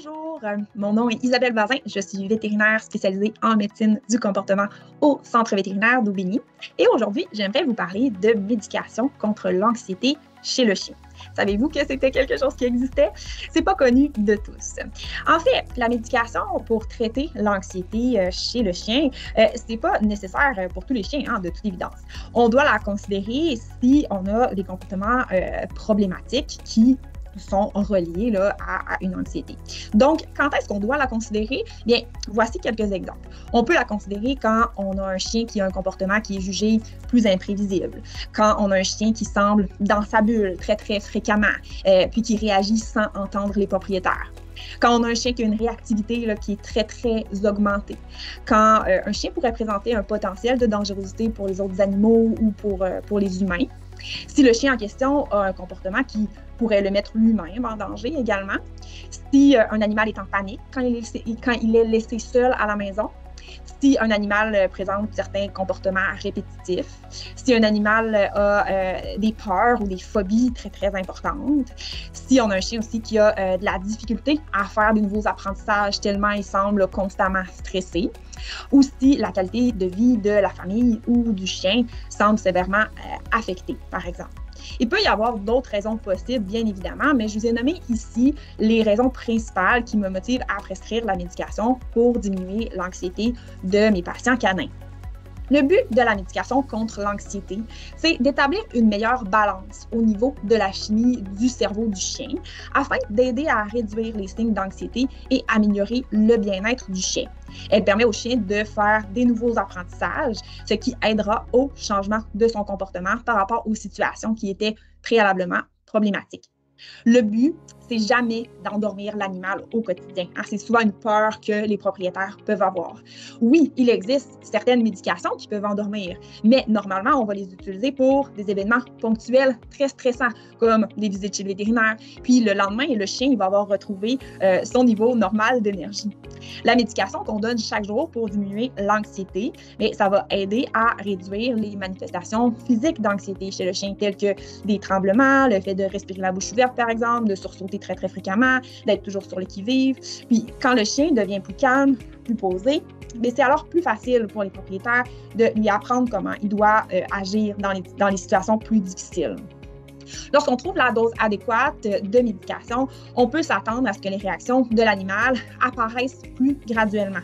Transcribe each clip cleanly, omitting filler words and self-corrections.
Bonjour, mon nom est Isabelle Bazin, je suis vétérinaire spécialisée en médecine du comportement au Centre vétérinaire d'Aubigny. Et aujourd'hui, j'aimerais vous parler de médication contre l'anxiété chez le chien. Savez-vous que c'était quelque chose qui existait? C'est pas connu de tous. En fait, la médication pour traiter l'anxiété chez le chien, c'est pas nécessaire pour tous les chiens, de toute évidence. On doit la considérer si on a des comportements problématiques qui sont reliés là, à une anxiété. Donc, quand est-ce qu'on doit la considérer? Bien, voici quelques exemples. On peut la considérer quand on a un chien qui a un comportement qui est jugé plus imprévisible, quand on a un chien qui semble dans sa bulle très, très fréquemment, puis qui réagit sans entendre les propriétaires. Quand on a un chien qui a une réactivité là, qui est très, très augmentée. Quand un chien pourrait présenter un potentiel de dangerosité pour les autres animaux ou pour les humains. Si le chien en question a un comportement qui pourrait le mettre lui-même en danger également. Si un animal est en panique quand il est laissé seul à la maison. Si un animal présente certains comportements répétitifs, si un animal a des peurs ou des phobies très, très importantes, si on a un chien aussi qui a de la difficulté à faire des nouveaux apprentissages tellement il semble constamment stressé, ou si la qualité de vie de la famille ou du chien semble sévèrement affectée, par exemple. Il peut y avoir d'autres raisons possibles, bien évidemment, mais je vous ai nommé ici les raisons principales qui me motivent à prescrire la médication pour diminuer l'anxiété de mes patients canins. Le but de la médication contre l'anxiété, c'est d'établir une meilleure balance au niveau de la chimie du cerveau du chien afin d'aider à réduire les signes d'anxiété et améliorer le bien-être du chien. Elle permet au chien de faire des nouveaux apprentissages, ce qui aidera au changement de son comportement par rapport aux situations qui étaient préalablement problématiques. Le but, c'est jamais d'endormir l'animal au quotidien. C'est souvent une peur que les propriétaires peuvent avoir. Oui, il existe certaines médications qui peuvent endormir, mais normalement, on va les utiliser pour des événements ponctuels très stressants, comme des visites chez le vétérinaire. Puis le lendemain, le chien il va avoir retrouvé son niveau normal d'énergie. La médication qu'on donne chaque jour pour diminuer l'anxiété, mais ça va aider à réduire les manifestations physiques d'anxiété chez le chien, telles que des tremblements, le fait de respirer la bouche ouverte, par exemple, de sursauter très, très fréquemment, d'être toujours sur le qui-vive. Puis quand le chien devient plus calme, plus posé, mais c'est alors plus facile pour les propriétaires de lui apprendre comment il doit agir dans les situations plus difficiles. Lorsqu'on trouve la dose adéquate de médication, on peut s'attendre à ce que les réactions de l'animal apparaissent plus graduellement.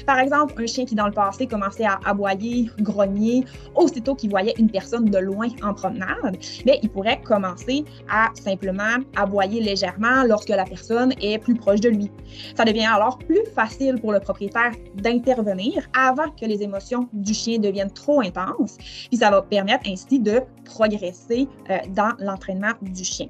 Par exemple, un chien qui dans le passé commençait à aboyer, grogner, aussitôt qu'il voyait une personne de loin en promenade, bien, il pourrait commencer à simplement aboyer légèrement lorsque la personne est plus proche de lui. Ça devient alors plus facile pour le propriétaire d'intervenir avant que les émotions du chien deviennent trop intenses, puis ça va permettre ainsi de progresser dans l'entraînement du chien.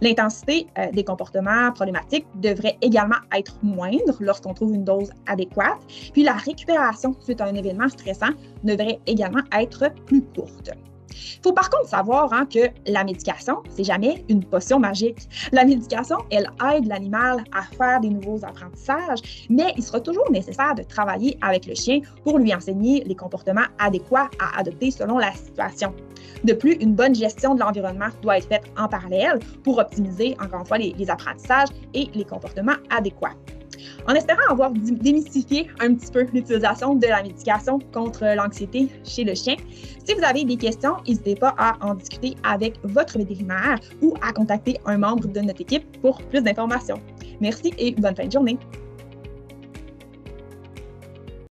L'intensité des comportements problématiques devrait également être moindre lorsqu'on trouve une dose adéquate, puis la récupération suite à un événement stressant devrait également être plus courte. Il faut par contre savoir que la médication, c'est jamais une potion magique. La médication, elle aide l'animal à faire des nouveaux apprentissages, mais il sera toujours nécessaire de travailler avec le chien pour lui enseigner les comportements adéquats à adopter selon la situation. De plus, une bonne gestion de l'environnement doit être faite en parallèle pour optimiser, encore une fois, les apprentissages et les comportements adéquats. En espérant avoir démystifié un petit peu l'utilisation de la médication contre l'anxiété chez le chien, si vous avez des questions, n'hésitez pas à en discuter avec votre vétérinaire ou à contacter un membre de notre équipe pour plus d'informations. Merci et bonne fin de journée!